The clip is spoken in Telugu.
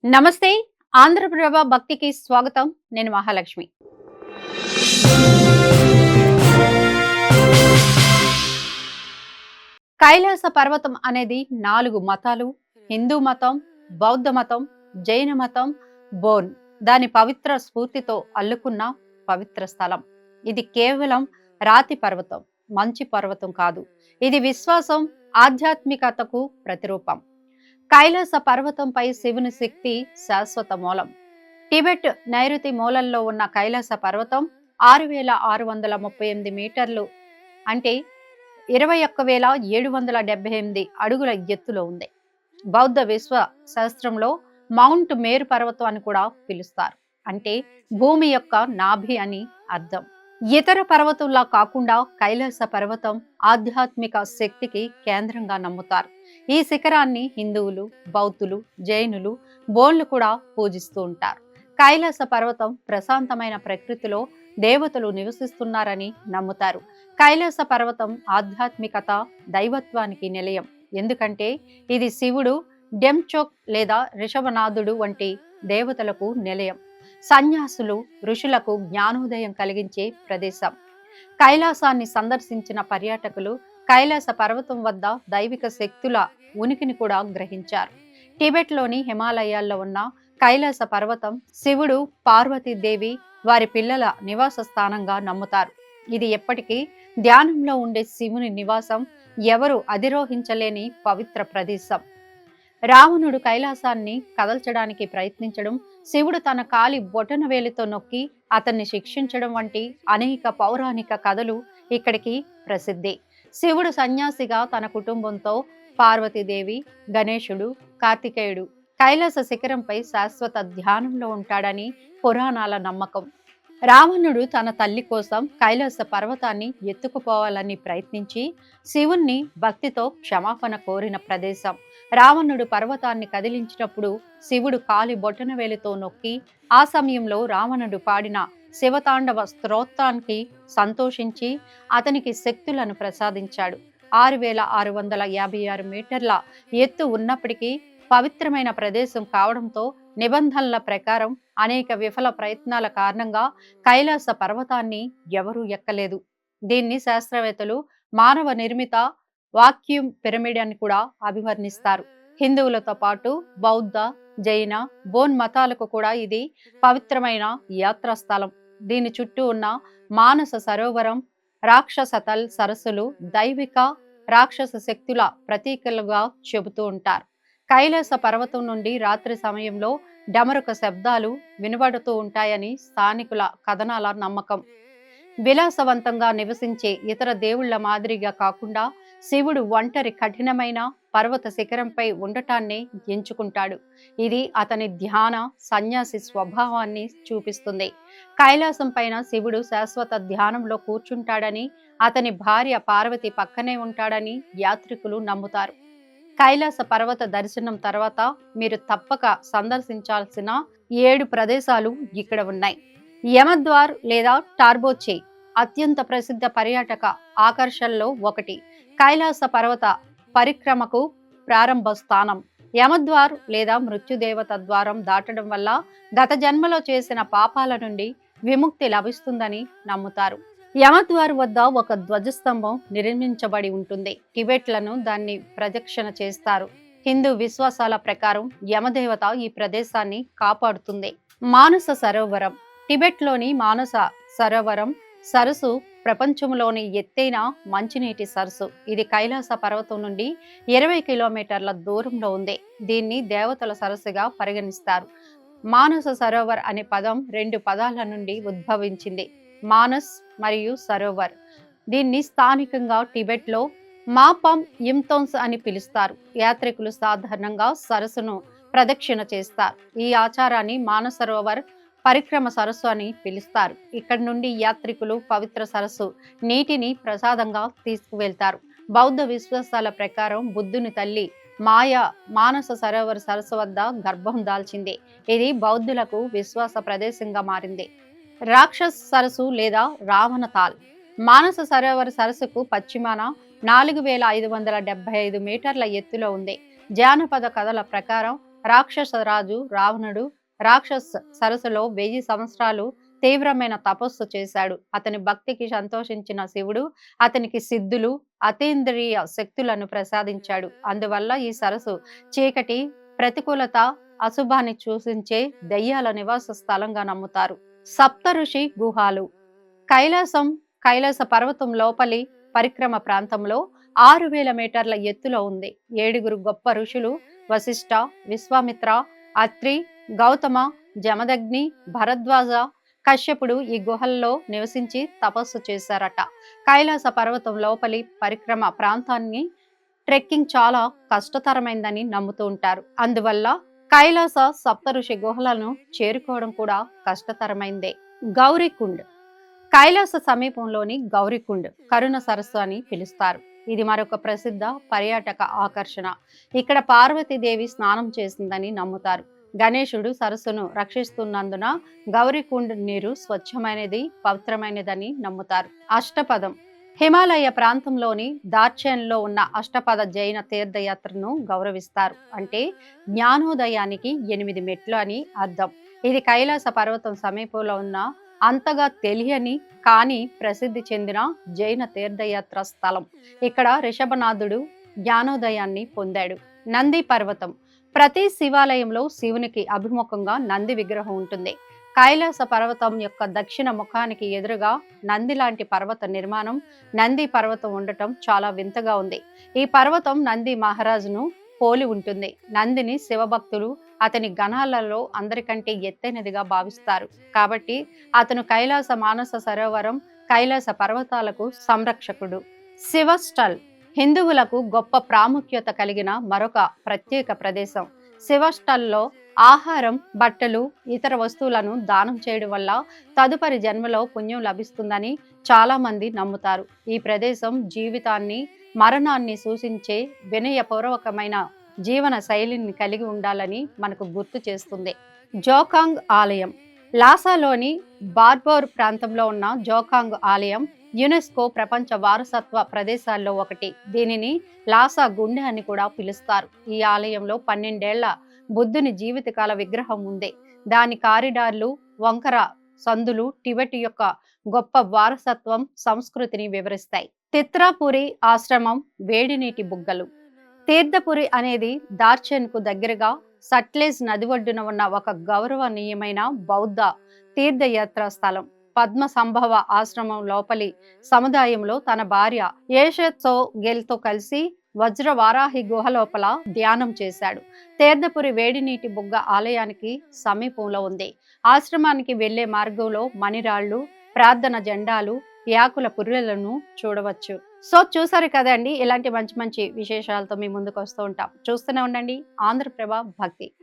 నమస్తే. ఆంధ్రప్రభ భక్తికి స్వాగతం. నేను మహాలక్ష్మి. కైలాస పర్వతం అనేది 4 మతాలు, హిందూ మతం, బౌద్ధ మతం, జైన మతం, బోన్ దాని పవిత్ర స్ఫూర్తితో అల్లుకున్న పవిత్ర స్థలం. ఇది కేవలం రాతి పర్వతం, మంచి పర్వతం కాదు. ఇది విశ్వాసం, ఆధ్యాత్మికతకు ప్రతిరూపం. కైలాస పర్వతంపై శివుని శక్తి శాశ్వత మూలం. టిబెట్ నైరుతి మూలల్లో ఉన్న కైలాస పర్వతం 6,638 మీటర్లు అంటే 21,778 అడుగుల ఎత్తులో ఉంది. బౌద్ధ విశ్వ శాస్త్రంలో మౌంట్ మేరు పర్వతం అని కూడా పిలుస్తారు. అంటే భూమి యొక్క నాభి అని అర్థం. ఇతర పర్వతంలా కాకుండా కైలాస పర్వతం ఆధ్యాత్మిక శక్తికి కేంద్రంగా నమ్ముతారు. ఈ శిఖరాన్ని హిందువులు, బౌద్ధులు, జైనులు, బోన్లు కూడా పూజిస్తూ ఉంటారు. కైలాస పర్వతం ప్రశాంతమైన ప్రకృతిలో దేవతలు నివసిస్తున్నారని నమ్ముతారు. కైలాస పర్వతం ఆధ్యాత్మికత, దైవత్వానికి నిలయం. ఎందుకంటే ఇది శివుడు, డెమ్చోక్ లేదా రిషభనాథుడు వంటి దేవతలకు నిలయం. సన్యాసులు, ఋషులకు జ్ఞానోదయం కలిగించే ప్రదేశం. కైలాసాన్ని సందర్శించిన పర్యాటకులు కైలాస పర్వతం వద్ద దైవిక శక్తుల ఉనికిని కూడా గ్రహించారు. టిబెట్లోని హిమాలయాల్లో ఉన్న కైలాస పర్వతం శివుడు, పార్వతీదేవి, వారి పిల్లల నివాస స్థానంగా నమ్ముతారు. ఇది ఎప్పటికీ ధ్యానంలో ఉండే శివుని నివాసం, ఎవరు అధిరోహించలేని పవిత్ర ప్రదేశం. రావణుడు కైలాసాన్ని కదల్చడానికి ప్రయత్నించడం, శివుడు తన కాలి బొటన వేలితో నొక్కి అతన్ని శిక్షించడం వంటి అనేక పౌరాణిక కథలు ఇక్కడికి ప్రసిద్ధి. శివుడు సన్యాసిగా తన కుటుంబంతో, పార్వతీదేవి, గణేశుడు, కార్తికేయుడు కైలాస శిఖరంపై శాశ్వత ధ్యానంలో ఉంటాడని పురాణాల నమ్మకం. రావణుడు తన తల్లి కోసం కైలాస పర్వతాన్ని ఎత్తుకుపోవాలని ప్రయత్నించి శివుణ్ణి భక్తితో క్షమాపణ కోరిన ప్రదేశం. రావణుడు పర్వతాన్ని కదిలించినప్పుడు శివుడు కాలి బొటనవేలితో నొక్కి ఆ సమయంలో రావణుడు పాడిన శివతాండవ స్తోత్రానికి సంతోషించి అతనికి శక్తులను ప్రసాదించాడు. 6,656 మీటర్ల ఎత్తు ఉన్నప్పటికీ పవిత్రమైన ప్రదేశం కావడంతో నిబంధనల ప్రకారం అనేక విఫల ప్రయత్నాల కారణంగా కైలాస పర్వతాన్ని ఎవరూ ఎక్కలేదు. దీన్ని శాస్త్రవేత్తలు మానవ నిర్మిత వాక్యూమ్ పిరమిడ్ అని కూడా అభివర్ణిస్తారు. హిందువులతో పాటు బౌద్ధ, జైన, బోన్ మతాలకు కూడా ఇది పవిత్రమైన యాత్రా స్థలం. దీని చుట్టూ ఉన్న మానస సరోవరం, రాక్షసతల్ సరస్సులు దైవిక, రాక్షస శక్తుల ప్రతీకలుగా చెబుతూ ఉంటారు. కైలాస పర్వతం నుండి రాత్రి సమయంలో డమరుక శబ్దాలు వినబడుతూ ఉంటాయని స్థానికుల కథనాల నమ్మకం. విలాసవంతంగా నివసించే ఇతర దేవుళ్ల మాదిరిగా కాకుండా శివుడు ఒంటరి కఠినమైన పర్వత శిఖరంపై ఉండటాన్ని ఎంచుకుంటాడు. ఇది అతని ధ్యాన, సన్యాసి స్వభావాన్ని చూపిస్తుంది. కైలాసం పైన శివుడు శాశ్వత ధ్యానంలో కూర్చుంటాడని, అతని భార్య పార్వతి పక్కనే ఉంటాడని యాత్రికులు నమ్ముతారు. కైలాస పర్వత దర్శనం తర్వాత మీరు తప్పక సందర్శించాల్సిన 7 ప్రదేశాలు ఇక్కడ ఉన్నాయి. యమద్వార్ లేదా టార్బోచే అత్యంత ప్రసిద్ధ పర్యాటక ఆకర్షణలో ఒకటి. కైలాస పర్వత పరిక్రమకు ప్రారంభ స్థానం. యమద్వార్ లేదా మృత్యుదేవత ద్వారం దాటడం వల్ల గత జన్మలో చేసిన పాపాల నుండి విముక్తి లభిస్తుందని నమ్ముతారు. యమద్వార్ వద్ద ఒక ధ్వజస్తంభం నిర్మించబడి ఉంటుంది. టిబెట్లను దాన్ని ప్రదక్షిణ చేస్తారు. హిందూ విశ్వాసాల ప్రకారం యమదేవత ఈ ప్రదేశాన్ని కాపాడుతుంది. మానస సరోవరం. టిబెట్లోని మానస సరోవరం సరస్సు ప్రపంచంలోని ఎత్తైన మంచినీటి సరస్సు. ఇది కైలాస పర్వతం నుండి 20 కిలోమీటర్ల దూరంలో ఉంది. దీన్ని దేవతల సరస్సుగా పరిగణిస్తారు. మానస సరోవర్ అనే పదం 2 పదాల నుండి ఉద్భవించింది, మానస్ మరియు సరోవర్. దీన్ని స్థానికంగా టిబెట్లో మాపం యింతోన్స్ అని పిలుస్తారు. యాత్రికులు సాధారణంగా సరస్సును ప్రదక్షిణ చేస్తారు. ఈ ఆచారాన్ని మానసరోవర్ పరిక్రమ సరస్సు అని పిలుస్తారు. ఇక్కడి నుండి యాత్రికులు పవిత్ర సరస్సు నీటిని ప్రసాదంగా తీసుకువెళ్తారు. బౌద్ధ విశ్వాసాల ప్రకారం బుద్ధుని తల్లి మాయ మానస సరోవర్ సరస్సు వద్ద గర్భం దాల్చింది. ఇది బౌద్ధులకు విశ్వాస ప్రదేశంగా మారింది. రాక్షస్ సరస్సు లేదా రావణ తాల్. మానస సరోవర్ సరస్సుకు పశ్చిమాన 4,575 మీటర్ల ఎత్తులో ఉంది. జానపద కథల ప్రకారం రాక్షస రాజు రావణుడు రాక్షస సరస్సులో 1000 సంవత్సరాలు తీవ్రమైన తపస్సు చేశాడు. అతని భక్తికి సంతోషించిన శివుడు అతనికి సిద్ధులు, అతీంద్రియ శక్తులను ప్రసాదించాడు. అందువల్ల ఈ సరస్సు చీకటి, ప్రతికూలత, అశుభాన్ని సూచించే దెయ్యాల నివాస స్థలంగా నమ్ముతారు. సప్త ఋషి గుహాలు. కైలాసం కైలాస పర్వతం లోపలి పరిక్రమ ప్రాంతంలో 6000 మీటర్ల ఎత్తులో ఉంది. 7 గొప్ప ఋషులు వశిష్ఠ, విశ్వామిత్ర, అత్రి, గౌతమ, జమదగ్ని, భరద్వాజ, కశ్యపుడు ఈ గుహల్లో నివసించి తపస్సు చేశారట. కైలాస పర్వతం లోపలి పరిక్రమ ప్రాంతాన్ని ట్రెక్కింగ్ చాలా కష్టతరమైందని నమ్ముతూ ఉంటారు. అందువల్ల కైలాస సప్తఋషి గుహలను చేరుకోవడం కూడా కష్టతరమైందే. గౌరీకుండ్. కైలాస సమీపంలోని గౌరీకుండ్ కరుణ సరస్సు అని పిలుస్తారు. ఇది మరొక ప్రసిద్ధ పర్యాటక ఆకర్షణ. ఇక్కడ పార్వతీదేవి స్నానం చేసిందని నమ్ముతారు. గణేశుడు సరస్సును రక్షిస్తున్నందున గౌరీకుండ్ నీరు స్వచ్ఛమైనది, పవిత్రమైనదని నమ్ముతారు. అష్టపదం. హిమాలయ ప్రాంతంలోని దార్చేన్లో ఉన్న అష్టపద జైన తీర్థయాత్రను గౌరవిస్తారు. అంటే జ్ఞానోదయానికి 8 మెట్లు అని అర్థం. ఇది కైలాస పర్వతం సమీపంలో ఉన్న అంతగా తెలియని కానీ ప్రసిద్ధి చెందిన జైన తీర్థయాత్ర స్థలం. ఇక్కడ రిషభనాథుడు జ్ఞానోదయాన్ని పొందాడు. నంది పర్వతం. ప్రతి శివాలయంలో శివునికి అభిముఖంగా నంది విగ్రహం ఉంటుంది. కైలాస పర్వతం యొక్క దక్షిణ ముఖానికి ఎదురుగా నంది లాంటి పర్వత నిర్మాణం, నంది పర్వతం ఉండటం చాలా వింతగా ఉంది. ఈ పర్వతం నంది మహారాజును పోలి ఉంటుంది. నందిని శివభక్తులు అతని గణాలలో అందరికంటే ఎత్తైనదిగా భావిస్తారు. కాబట్టి అతను కైలాస మానస సరోవరం, కైలాస పర్వతాలకు సంరక్షకుడు. శివస్టల్. హిందువులకు గొప్ప ప్రాముఖ్యత కలిగిన మరొక ప్రత్యేక ప్రదేశం. శివస్టల్లో ఆహారం, బట్టలు, ఇతర వస్తువులను దానం చేయడం వల్ల తదుపరి జన్మలో పుణ్యం లభిస్తుందని చాలా మంది నమ్ముతారు. ఈ ప్రదేశం జీవితాన్ని, మరణాన్ని సూచించే వినయపూర్వకమైన జీవన శైలిని కలిగి ఉండాలని మనకు గుర్తు చేస్తుంది. జోకాంగ్ ఆలయం. లాసాలోని బార్బోర్ ప్రాంతంలో ఉన్న జోకాంగ్ ఆలయం యునెస్కో ప్రపంచ వారసత్వ ప్రదేశాల్లో ఒకటి. దీనిని లాసా గుండె అని కూడా పిలుస్తారు. ఈ ఆలయంలో 12 ఏళ్ల బుద్ధుని జీవితకాల విగ్రహం ఉంది. దాని కారిడార్లు, వంకర సందులు టిబెట్ యొక్క గొప్ప వారసత్వం, సంస్కృతిని వివరిస్తాయి. తిత్రాపురి ఆశ్రమం, వేడి నీటి బుగ్గలు. తీర్థపురి అనేది దార్చెన్కు దగ్గరగా సట్లెజ్ నది ఒడ్డున ఉన్న ఒక గౌరవనీయమైన బౌద్ధ తీర్థయాత్ర స్థలం. పద్మ సంభవ ఆశ్రమం లోపలి సముదాయంలో తన భార్య ఏషత్సో గెల్తో కలిసి వజ్ర వారాహి గుహ లోపల ధ్యానం చేశాడు. తీర్థపురి వేడి నీటి బుగ్గ ఆలయానికి సమీపంలో ఉంది. ఆశ్రమానికి వెళ్లే మార్గంలో మణిరాళ్లు, ప్రార్థన జెండాలు, యాకుల పుర్రెలను చూడవచ్చు. సో చూసారు కదండి, ఇలాంటి మంచి మంచి విశేషాలతో మీ ముందుకు వస్తూ ఉంటాం. చూస్తూనే ఉండండి ఆంధ్రప్రభ భక్తి.